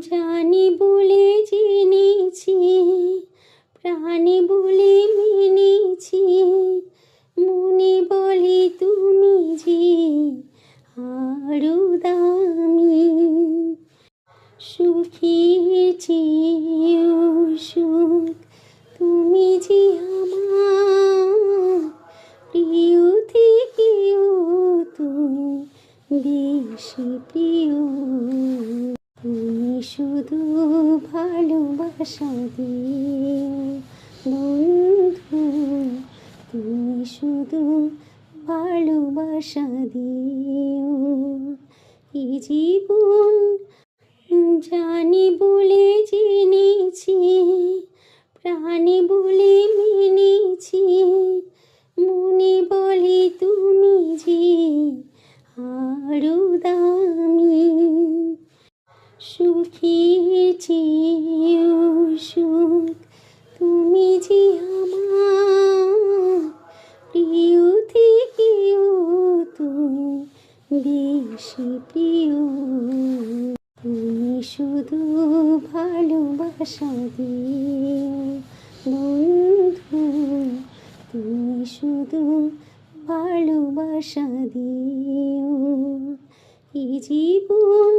জানি বলে জেনেছি, প্রাণে বলে মেনেছি, মনে বলে তুমি যে আরো দামি। সুখের চেয়েও সুখ তুমি যে আমার, প্রিয় থেকেও তুমি বেশি প্রিয়। তুমি শুধু ভালোবাসা দিও বন্ধু, তুমি শুধু ভালোবাসা দিও। এই জীবন জানি বলে জেনেছি, প্রাণে বলে মেনেছি, মনে বলে তুমি যে আরো দামি। সুখের চেয়েও সুখ তুমি যে আমার, প্রিয় থেকেও তুমি বেশি প্রিয়। তুমি শুধু ভালোবাসা দিও বন্ধু, তুমি শুধু ভালোবাসা দিও। এই জীবন